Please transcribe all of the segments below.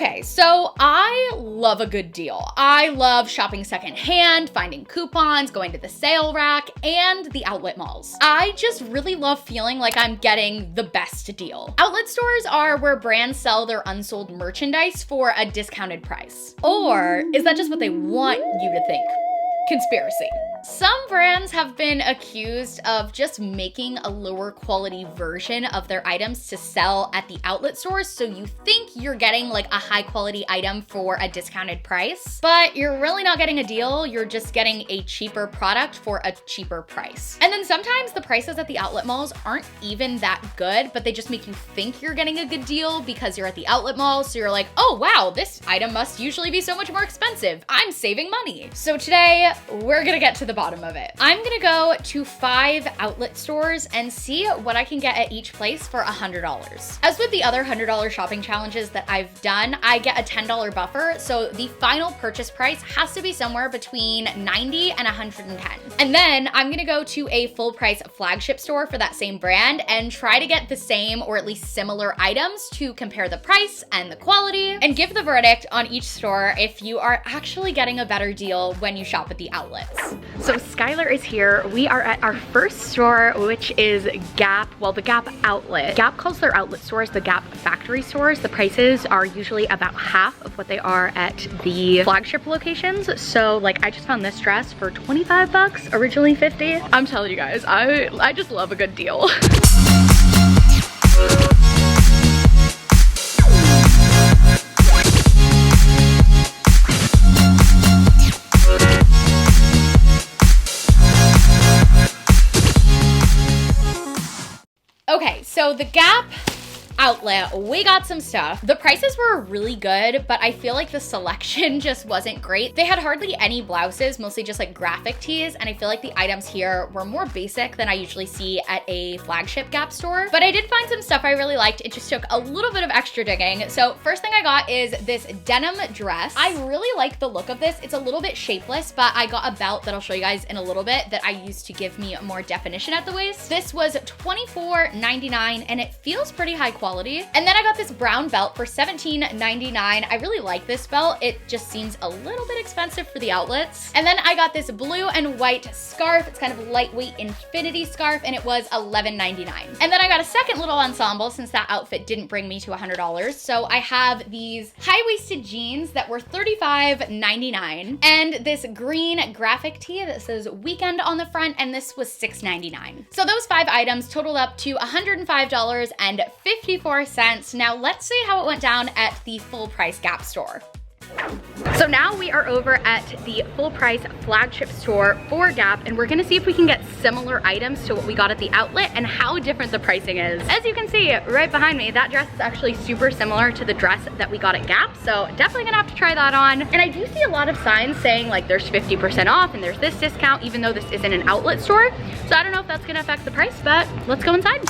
Okay, so I love a good deal. I love shopping secondhand, finding coupons, going to the sale rack, and the outlet malls. I just really love feeling like I'm getting the best deal. Outlet stores are where brands sell their unsold merchandise for a discounted price. Or is that just what they want you to think? Conspiracy. Some brands have been accused of just making a lower quality version of their items to sell at the outlet stores, so you think you're getting like a high quality item for a discounted price, but you're really not getting a deal, you're just getting a cheaper product for a cheaper price. And then sometimes the prices at the outlet malls aren't even that good, but they just make you think you're getting a good deal because you're at the outlet mall, so you're like, oh wow, this item must usually be so much more expensive. I'm saving money. So today, we're gonna get to the bottom of it. I'm gonna go to 5 outlet stores and see what I can get at each place for $100. As with the other $100 shopping challenges that I've done, I get a $10 buffer, so the final purchase price has to be somewhere between $90 and $110. And then I'm gonna go to a full price flagship store for that same brand and try to get the same or at least similar items to compare the price and the quality and give the verdict on each store if you are actually getting a better deal when you shop at the outlets. So Skylar is here. We are at our first store, which is Gap, well, the Gap outlet. Gap calls their outlet stores the Gap factory stores. The prices are usually about half of what they are at the flagship locations. So like I just found this dress for 25 bucks, originally 50. I'm telling you guys, I just love a good deal. Okay, so the Gap outlet, we got some stuff. The prices were really good, but I feel like the selection just wasn't great. They had hardly any blouses, mostly just like graphic tees, and I feel like the items here were more basic than I usually see at a flagship Gap store. But I did find some stuff I really liked. It just took a little bit of extra digging. So first thing I got is this denim dress. I really like the look of this. It's a little bit shapeless, but I got a belt that I'll show you guys in a little bit that I used to give me more definition at the waist. This was $24.99 and it feels pretty high quality. And then I got this brown belt for $17.99. I really like this belt. It just seems a little bit expensive for the outlets. And then I got this blue and white scarf. It's kind of a lightweight infinity scarf and it was $11.99. And then I got a second little ensemble since that outfit didn't bring me to $100. So I have these high-waisted jeans that were $35.99 and this green graphic tee that says weekend on the front, and this was $6.99. So those 5 items totaled up to $105.54. Now let's see how it went down at the full price Gap store. So now we are over at the full price flagship store for Gap, and we're gonna see if we can get similar items to what we got at the outlet and how different the pricing is. As you can see right behind me, that dress is actually super similar to the dress that we got at Gap, so definitely gonna have to try that on. And I do see a lot of signs saying like there's 50% off and there's this discount, even though this isn't an outlet store. So I don't know if that's gonna affect the price, but let's go inside.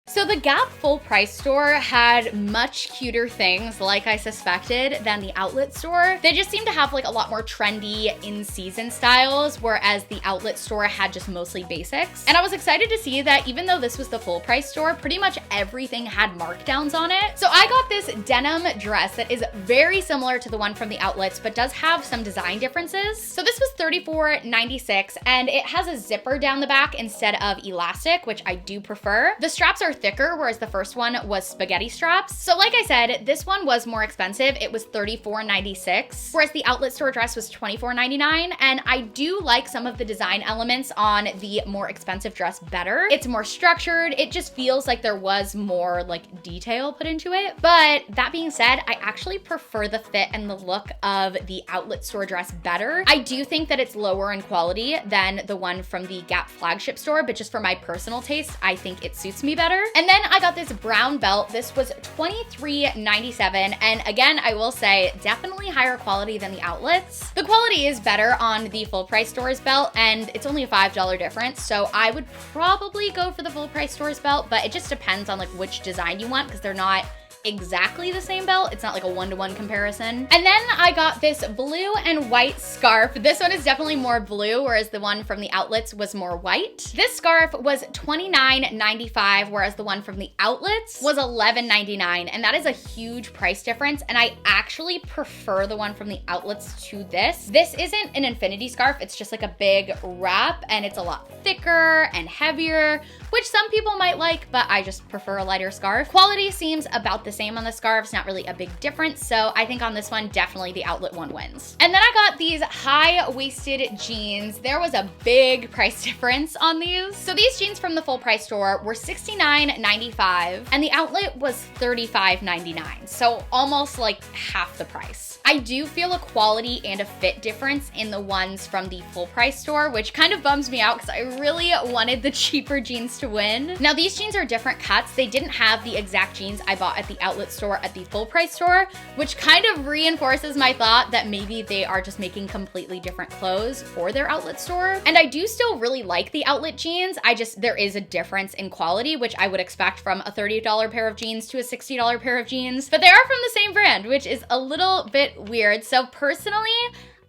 So the Gap full price store had much cuter things, like I suspected, than the outlet store. They just seemed to have like a lot more trendy in-season styles, whereas the outlet store had just mostly basics. And I was excited to see that even though this was the full price store, pretty much everything had markdowns on it. So I got this denim dress that is very similar to the one from the outlets, but does have some design differences. So this was $34.96, and it has a zipper down the back instead of elastic, which I do prefer. The straps are thicker, whereas the first one was spaghetti straps. So like I said, this one was more expensive. It was $34.96, whereas the outlet store dress was $24.99. And I do like some of the design elements on the more expensive dress better. It's more structured. It just feels like there was more like detail put into it. But that being said, I actually prefer the fit and the look of the outlet store dress better. I do think that it's lower in quality than the one from the Gap flagship store, but just for my personal taste, I think it suits me better. And then I got got this brown belt. This was $23.97, and again, I will say, definitely higher quality than the outlets. The quality is better on the full price stores belt, and it's only a $5 difference, so I would probably go for the full price stores belt, but it just depends on like which design you want, because they're not exactly the same belt. It's not like a one-to-one comparison. And then I got this blue and white scarf. This one is definitely more blue, whereas the one from the outlets was more white. This scarf was $29.95, whereas the one from the outlets was $11.99, and that is a huge price difference, and I actually prefer the one from the outlets to this. This isn't an infinity scarf, it's just like a big wrap, and it's a lot thicker and heavier, which some people might like, but I just prefer a lighter scarf. Quality seems about the same on the scarves, not really a big difference, so I think on this one, definitely the outlet one wins. And then I got these high-waisted jeans. There was a big price difference on these. So these jeans from the full price store were $69.95, and the outlet was $35.99, so almost like half the price. I do feel a quality and a fit difference in the ones from the full price store, which kind of bums me out because I really wanted the cheaper jeans to win. Now these jeans are different cuts. They didn't have the exact jeans I bought at the outlet store at the full price store, which kind of reinforces my thought that maybe they are just making completely different clothes for their outlet store. And I do still really like the outlet jeans. There is a difference in quality, which I would expect from a $30 pair of jeans to a $60 pair of jeans, but they are from the same brand, which is a little bit weird. So personally,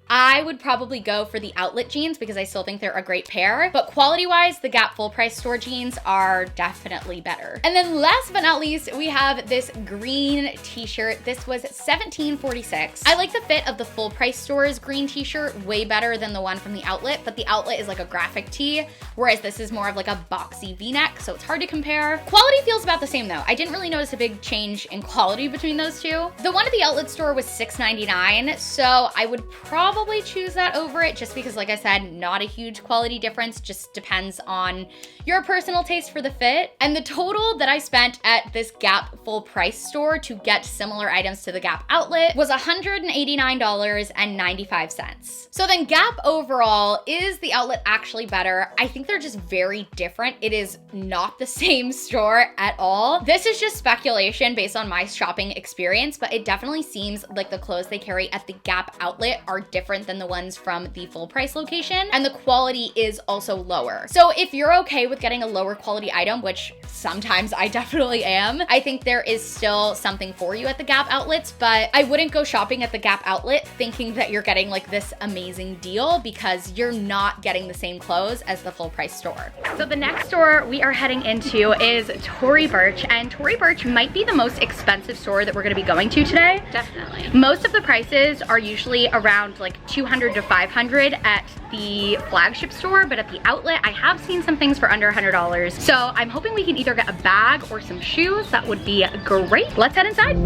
I would probably go for the outlet jeans because I still think they're a great pair, but quality-wise, the Gap full price store jeans are definitely better. And then last but not least, we have this green t-shirt. This was $17.46. I like the fit of the full price store's green t-shirt way better than the one from the outlet, but the outlet is like a graphic tee, whereas this is more of like a boxy v-neck, so it's hard to compare. Quality feels about the same though. I didn't really notice a big change in quality between those two. The one at the outlet store was $6.99, so I would probably choose that over it just because, like I said, not a huge quality difference, just depends on your personal taste for the fit. And the total that I spent at this Gap full price store to get similar items to the Gap outlet was $189.95. So then Gap overall, is the outlet actually better? I think they're just very different. It is not the same store at all. This is just speculation based on my shopping experience, but it definitely seems like the clothes they carry at the Gap outlet are different than the ones from the full price location, and the quality is also lower. So if you're okay with getting a lower quality item, which sometimes I definitely am, I think there is still something for you at the Gap outlets, but I wouldn't go shopping at the Gap outlet thinking that you're getting like this amazing deal because you're not getting the same clothes as the full price store. So the next store we are heading into is Tory Burch, and Tory Burch might be the most expensive store that we're gonna be going to today. Definitely. Most of the prices are usually around like $200 to $500 at the flagship store, but at the outlet, I have seen some things for under $100. So I'm hoping we can either get a bag or some shoes. That would be great. Let's head inside.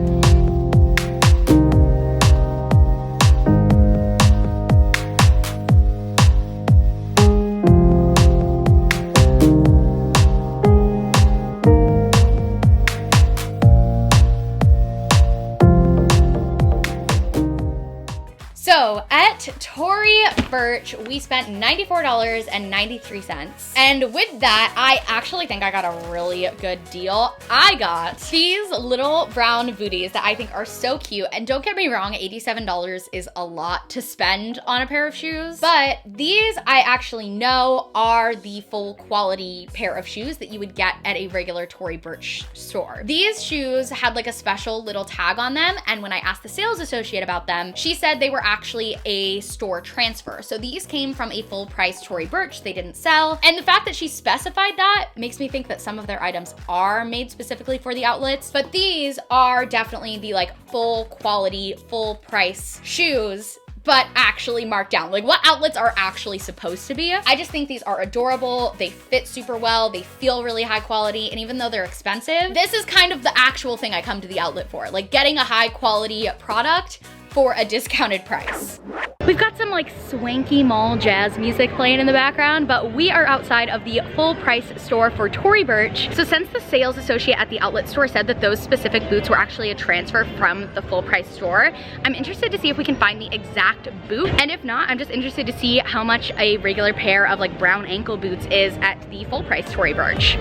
So at Tory Burch, we spent $94.93. And with that, I actually think I got a really good deal. I got these little brown booties that I think are so cute. And don't get me wrong, $87 is a lot to spend on a pair of shoes. But these I actually know are the full quality pair of shoes that you would get at a regular Tory Burch store. These shoes had like a special little tag on them. And when I asked the sales associate about them, she said they were actually a store transfer. So these came from a full price Tory Burch, they didn't sell. And the fact that she specified that makes me think that some of their items are made specifically for the outlets, but these are definitely the like full quality, full price shoes, but actually marked down, like what outlets are actually supposed to be. I just think these are adorable. They fit super well. They feel really high quality. And even though they're expensive, this is kind of the actual thing I come to the outlet for, like getting a high quality product for a discounted price. We've got some like swanky mall jazz music playing in the background, but we are outside of the full price store for Tory Burch. So since the sales associate at the outlet store said that those specific boots were actually a transfer from the full price store, I'm interested to see if we can find the exact boot. And if not, I'm just interested to see how much a regular pair of like brown ankle boots is at the full price Tory Burch.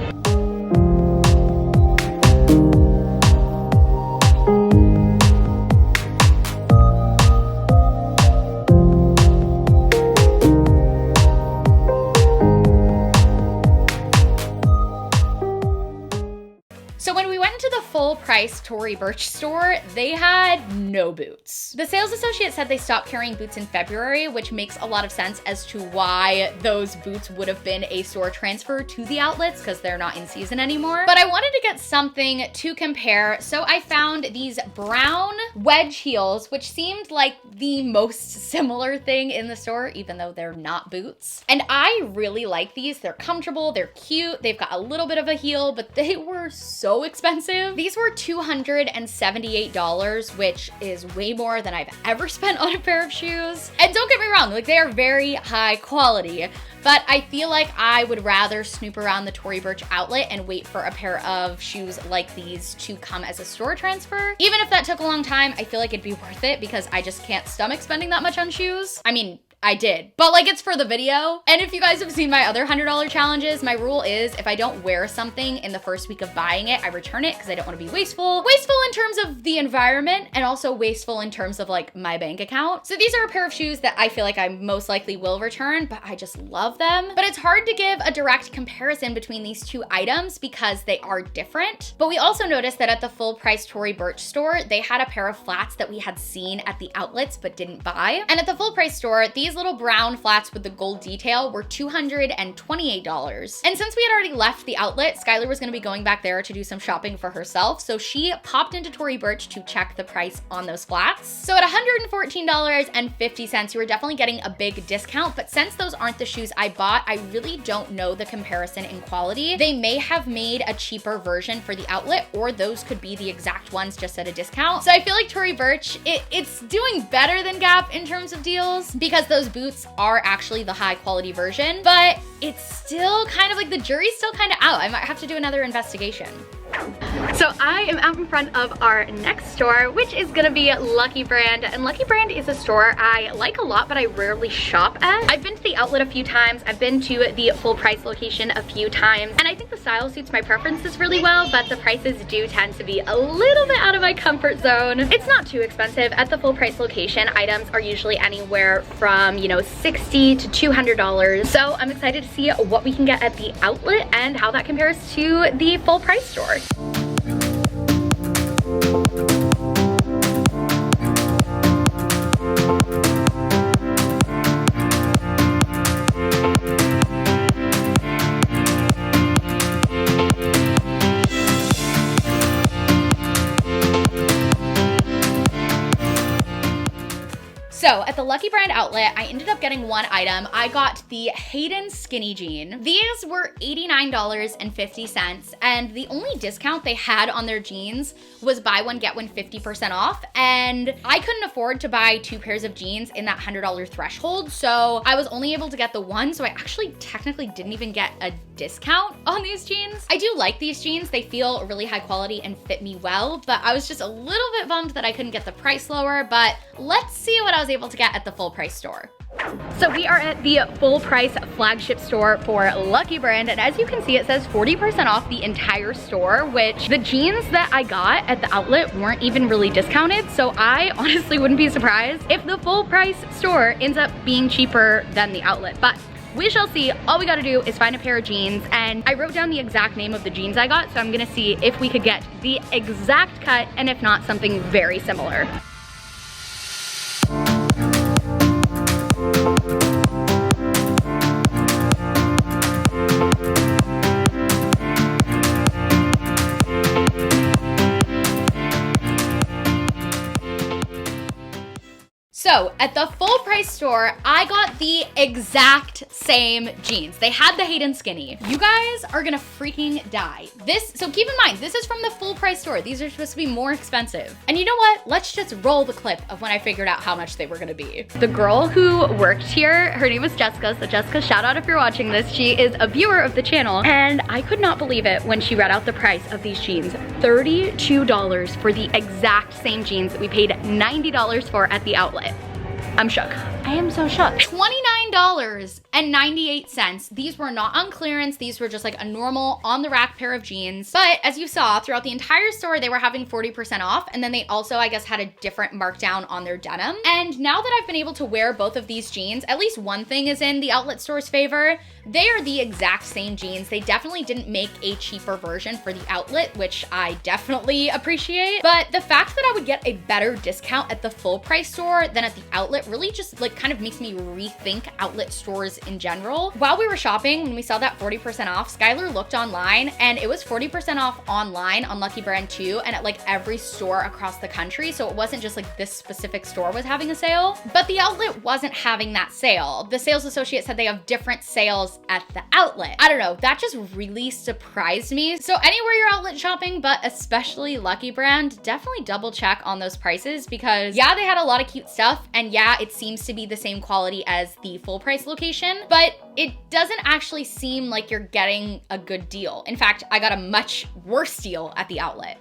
the full price Tory Burch store, they had no boots. The sales associate said they stopped carrying boots in February, which makes a lot of sense as to why those boots would have been a store transfer to the outlets because they're not in season anymore. But I wanted to get something to compare, so I found these brown wedge heels, which seemed like the most similar thing in the store, even though they're not boots. And I really like these. They're comfortable, they're cute, they've got a little bit of a heel, but they were so expensive. These were $278, which is way more than I've ever spent on a pair of shoes. And don't get me wrong, like they are very high quality, but I feel like I would rather snoop around the Tory Burch outlet and wait for a pair of shoes like these to come as a store transfer. Even if that took a long time, I feel like it'd be worth it because I just can't stomach spending that much on shoes. I mean, I did, but like it's for the video. And if you guys have seen my other $100 challenges, my rule is if I don't wear something in the first week of buying it, I return it because I don't want to be wasteful. Wasteful in terms of the environment and also wasteful in terms of like my bank account. So these are a pair of shoes that I feel like I most likely will return, but I just love them. But it's hard to give a direct comparison between these two items because they are different. But we also noticed that at the full price Tory Burch store, they had a pair of flats that we had seen at the outlets but didn't buy. And at the full price store, these little brown flats with the gold detail were $228. And since we had already left the outlet, Skylar was gonna be going back there to do some shopping for herself, so she popped into Tory Burch to check the price on those flats. So at $114.50, you were definitely getting a big discount, but since those aren't the shoes I bought, I really don't know the comparison in quality. They may have made a cheaper version for the outlet, or those could be the exact ones just at a discount. So I feel like Tory Burch, it's doing better than Gap in terms of deals because those boots are actually the high quality version, but it's still kind of like the jury's still kind of out. I might have to do another investigation. So I am out in front of our next store, which is gonna be Lucky Brand. And Lucky Brand is a store I like a lot, but I rarely shop at. I've been to the outlet a few times. I've been to the full price location a few times. And I think the style suits my preferences really well, but the prices do tend to be a little bit out of my comfort zone. It's not too expensive. At the full price location, items are usually anywhere from, you know, $60 to $200. So I'm excited to see what we can get at the outlet and how that compares to the full price store. So at the Lucky Brand outlet, I ended up getting one item. I got the Hayden skinny jean. These were $89.50, and the only discount they had on their jeans was buy one, get one 50% off. And I couldn't afford to buy two pairs of jeans in that $100 threshold, so I was only able to get the one, so I actually technically didn't even get a discount on these jeans. I do like these jeans. They feel really high quality and fit me well, but I was just a little bit bummed that I couldn't get the price lower, but let's see what I was able to get at the full price store. So we are at the full price flagship store for Lucky Brand, and as you can see, it says 40% off the entire store, which the jeans that I got at the outlet weren't even really discounted, so I honestly wouldn't be surprised if the full price store ends up being cheaper than the outlet, but we shall see. All we gotta do is find a pair of jeans, and I wrote down the exact name of the jeans I got, so I'm gonna see if we could get the exact cut, and if not, something very similar. So at the full price store, I got the exact same jeans. They had the Hayden skinny. You guys are gonna freaking die. So keep in mind, this is from the full price store. These are supposed to be more expensive. And you know what? Let's just roll the clip of when I figured out how much they were gonna be. The girl who worked here, her name is Jessica. So Jessica, shout out if you're watching this. She is a viewer of the channel, and I could not believe it when she read out the price of these jeans. $32 for the exact same jeans that we paid $90 for at the outlet. I'm shook. I am so shook. $29 $9.98. These were not on clearance. These were just like a normal on the rack pair of jeans. But as you saw throughout the entire store, they were having 40% off. And then they also, I guess, had a different markdown on their denim. And now that I've been able to wear both of these jeans, at least one thing is in the outlet store's favor. They are the exact same jeans. They definitely didn't make a cheaper version for the outlet, which I definitely appreciate. But the fact that I would get a better discount at the full price store than at the outlet really just like kind of makes me rethink outlet stores in general. While we were shopping, when we saw that 40% off, Skylar looked online and it was 40% off online on Lucky Brand too, and at like every store across the country. So it wasn't just like this specific store was having a sale, but the outlet wasn't having that sale. The sales associate said they have different sales at the outlet. I don't know, that just really surprised me. So anywhere you're outlet shopping, but especially Lucky Brand, definitely double check on those prices because yeah, they had a lot of cute stuff and yeah, it seems to be the same quality as the full price location, but it doesn't actually seem like you're getting a good deal. In fact, I got a much worse deal at the outlet.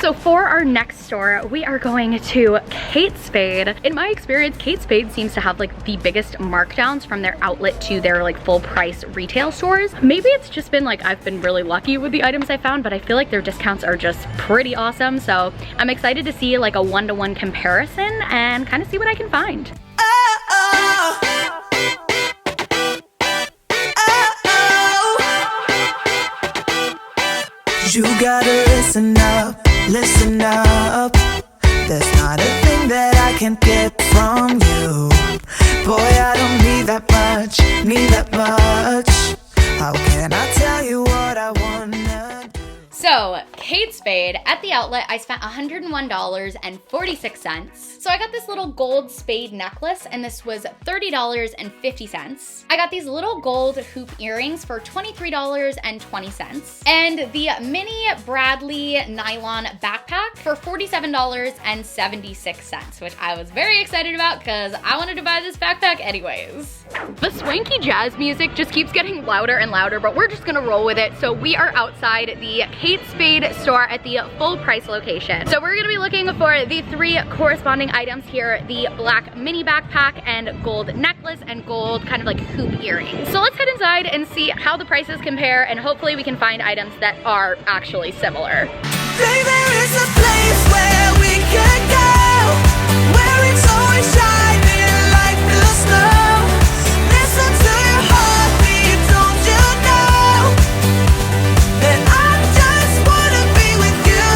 So for our next store, we are going to Kate Spade. In my experience, Kate Spade seems to have like the biggest markdowns from their outlet to their like full price retail stores. Maybe it's just been like I've been really lucky with the items I found, but I feel like their discounts are just pretty awesome. So I'm excited to see like a one-to-one comparison and kind of see what I can find. You gotta listen up, listen up. There's not a thing that I can't get from you. Boy, I don't need that much, need that much. How can I tell you what I wanna do? So, Kate Spade, at the outlet, I spent $101.46. So I got this little gold spade necklace, and this was $30.50. I got these little gold hoop earrings for $23.20. And the mini Bradley nylon backpack for $47.76, which I was very excited about because I wanted to buy this backpack anyways. The swanky jazz music just keeps getting louder and louder, but we're just gonna roll with it. So we are outside the Kate Spade store at the full price location. So we're gonna be looking for the three corresponding items here, the black mini backpack and gold necklace and gold kind of like hoop earrings. So let's head inside and see how the prices compare, and hopefully we can find items that are actually similar. There is a place where we could go, where it's always shining like the snow. Listen to your heartbeat, don't you know that I just wanna be with you.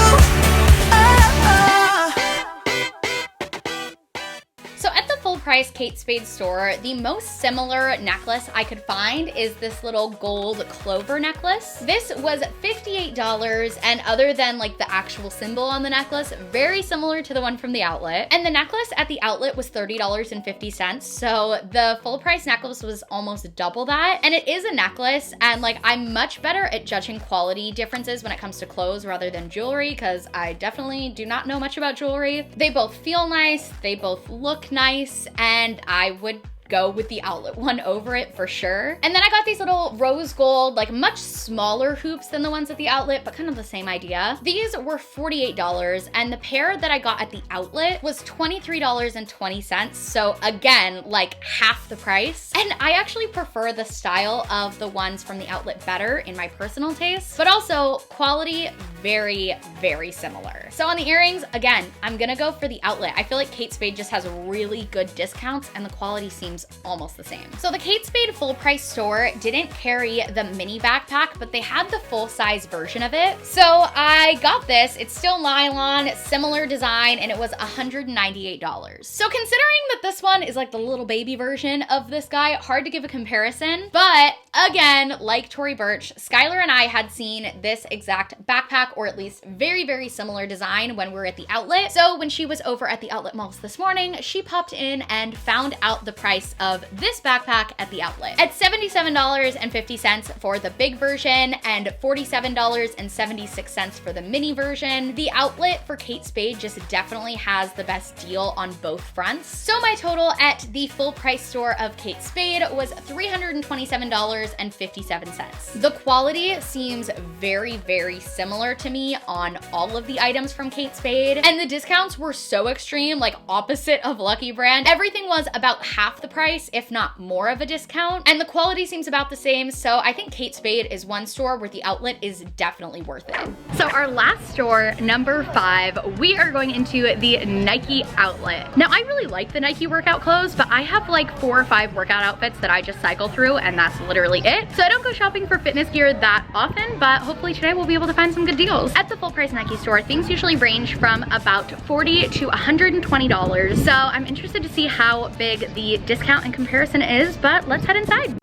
So at the full price Kate Spade store, the most similar necklace I could find is this little gold clover necklace. This was $58, and other than like the actual symbol on the necklace, very similar to the one from the outlet. And the necklace at the outlet was $30.50, so the full price necklace was almost double that. And it is a necklace, and like I'm much better at judging quality differences when it comes to clothes rather than jewelry, because I definitely do not know much about jewelry. They both feel nice, they both look nice, and I would go with the outlet one over it for sure. And then I got these little rose gold, like much smaller hoops than the ones at the outlet, but kind of the same idea. These were $48, and the pair that I got at the outlet was $23.20. So again, like half the price. And I actually prefer the style of the ones from the outlet better in my personal taste, but also quality very, very similar. So on the earrings, again, I'm gonna go for the outlet. I feel like Kate Spade just has really good discounts and the quality seems almost the same. So the Kate Spade full price store didn't carry the mini backpack, but they had the full size version of it. So I got this. It's still nylon, similar design, and it was $198. So considering that this one is like the little baby version of this guy, hard to give a comparison, but again, like Tory Burch, Skylar and I had seen this exact backpack, or at least very, very similar design when we were at the outlet. So when she was over at the outlet malls this morning, she popped in and found out the price of this backpack at the outlet at $77.50 for the big version and $47.76 for the mini version. The outlet for Kate Spade just definitely has the best deal on both fronts. So my total at the full price store of Kate Spade was $327.50. $19.57. The quality seems very, very similar to me on all of the items from Kate Spade, and the discounts were so extreme, like opposite of Lucky Brand. Everything was about half the price, if not more of a discount, and the quality seems about the same, so I think Kate Spade is one store where the outlet is definitely worth it. So our last store, number 5, we are going into the Nike outlet. Now I really like the Nike workout clothes, but I have like 4 or 5 workout outfits that I just cycle through, and that's literally it. So I don't go shopping for fitness gear that often, but hopefully today we'll be able to find some good deals. At the full price Nike store, things usually range from about $40 to $120. So I'm interested to see how big the discount in comparison is, but let's head inside.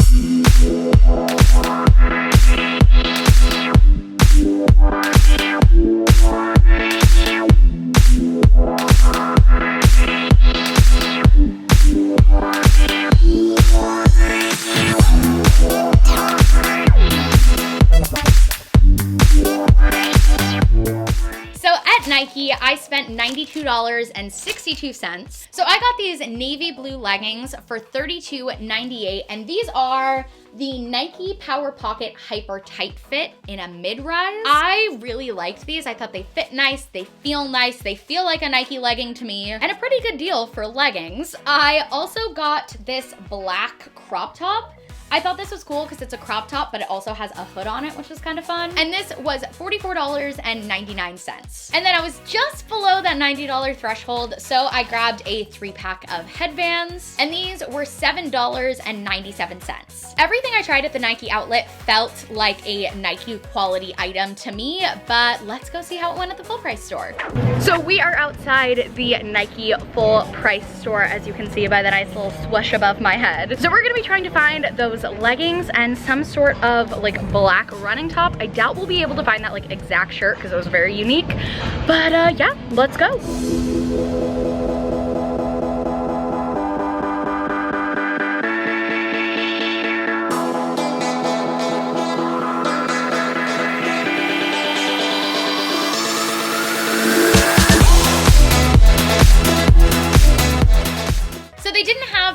Nike, I spent $92.62. So I got these navy blue leggings for $32.98, and these are the Nike Power Pocket Hyper Tight Fit in a mid-rise. I really liked these. I thought they fit nice, they feel like a Nike legging to me, and a pretty good deal for leggings. I also got this black crop top. I thought this was cool because it's a crop top, but it also has a hood on it, which was kind of fun. And this was $44.99. And then I was just below that $90 threshold, so I grabbed a 3-pack of headbands, and these were $7.97. Everything I tried at the Nike outlet felt like a Nike quality item to me, but let's go see how it went at the full price store. So we are outside the Nike full price store, as you can see by the nice little swoosh above my head. So we're gonna be trying to find those leggings and some sort of like black running top. I doubt we'll be able to find that like exact shirt because it was very unique, but yeah, let's go.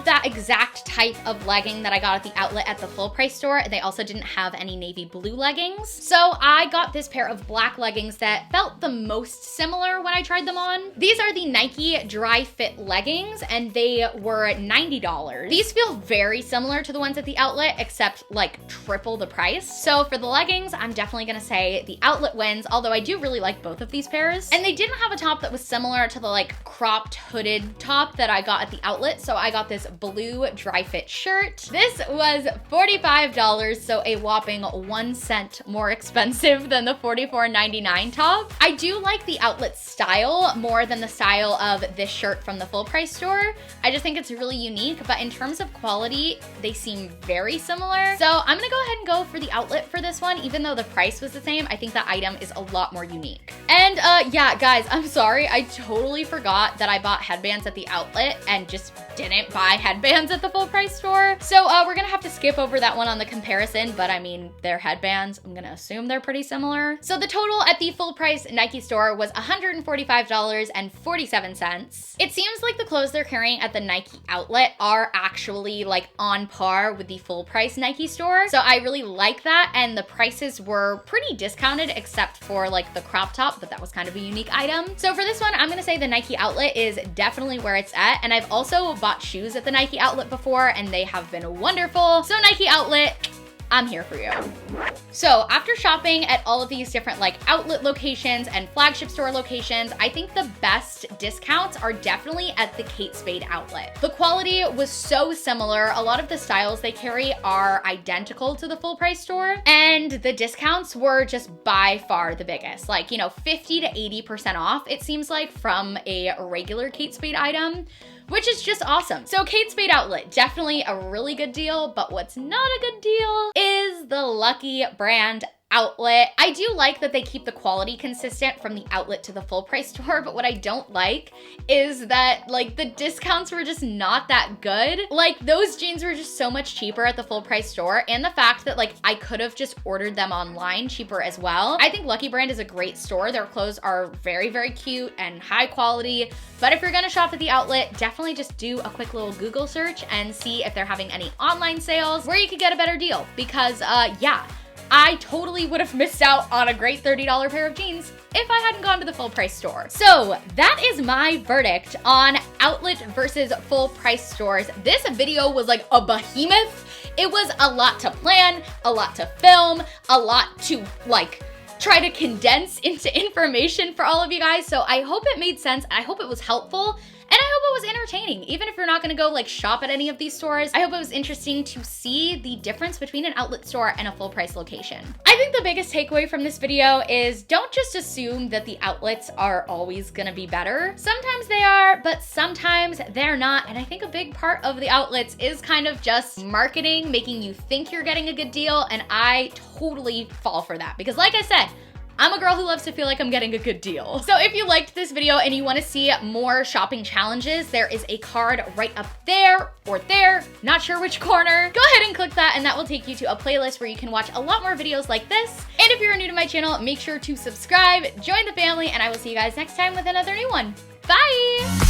That exact type of legging that I got at the outlet at the full price store. They also didn't have any navy blue leggings. So I got this pair of black leggings that felt the most similar when I tried them on. These are the Nike Dry Fit leggings, and they were $90. These feel very similar to the ones at the outlet, except like triple the price. So for the leggings, I'm definitely gonna say the outlet wins, although I do really like both of these pairs. And they didn't have a top that was similar to the like cropped hooded top that I got at the outlet, so I got this blue dry fit shirt. This was $45, so a whopping 1 cent more expensive than the $44.99 top. I do like the outlet style more than the style of this shirt from the full price store. I just think it's really unique, but in terms of quality, they seem very similar. So I'm gonna go ahead and go for the outlet for this one. Even though the price was the same, I think the item is a lot more unique. And yeah, guys, I'm sorry, I totally forgot that I bought headbands at the outlet and just didn't buy headbands at the full price store. So we're gonna have to skip over that one on the comparison, but I mean, they're headbands. I'm gonna assume they're pretty similar. So the total at the full price Nike store was $145.47. It seems like the clothes they're carrying at the Nike outlet are actually like on par with the full price Nike store. So I really like that, and the prices were pretty discounted except for like the crop top, but that was kind of a unique item. So for this one, I'm gonna say the Nike outlet is definitely where it's at, and I've also bought shoes at the Nike outlet before, and they have been wonderful. So Nike outlet, I'm here for you. So after shopping at all of these different like outlet locations and flagship store locations, I think the best discounts are definitely at the Kate Spade outlet. The quality was so similar. A lot of the styles they carry are identical to the full price store, and the discounts were just by far the biggest. Like, you know, 50 to 80% off, it seems like, from a regular Kate Spade item, which is just awesome. So Kate Spade outlet, definitely a really good deal, but what's not a good deal is the Lucky Brand outlet. I do like that they keep the quality consistent from the outlet to the full price store, but what I don't like is that like the discounts were just not that good. Like those jeans were just so much cheaper at the full price store, and the fact that like I could have just ordered them online cheaper as well. I think Lucky Brand is a great store. Their clothes are very, very cute and high quality, but if you're gonna shop at the outlet, definitely just do a quick little Google search and see if they're having any online sales where you could get a better deal, because yeah, I totally would have missed out on a great $30 pair of jeans if I hadn't gone to the full price store. So that is my verdict on outlet versus full price stores. This video was like a behemoth. It was a lot to plan, a lot to film, a lot to like try to condense into information for all of you guys. So I hope it made sense. I hope it was helpful. And I hope it was entertaining. Even if you're not gonna go like shop at any of these stores, I hope it was interesting to see the difference between an outlet store and a full price location. I think the biggest takeaway from this video is don't just assume that the outlets are always gonna be better. Sometimes they are, but sometimes they're not. And I think a big part of the outlets is kind of just marketing, making you think you're getting a good deal. And I totally fall for that because like I said, I'm a girl who loves to feel like I'm getting a good deal. So if you liked this video and you want to see more shopping challenges, there is a card right up there or there, not sure which corner. Go ahead and click that and that will take you to a playlist where you can watch a lot more videos like this. And if you're new to my channel, make sure to subscribe, join the family, and I will see you guys next time with another new one. Bye!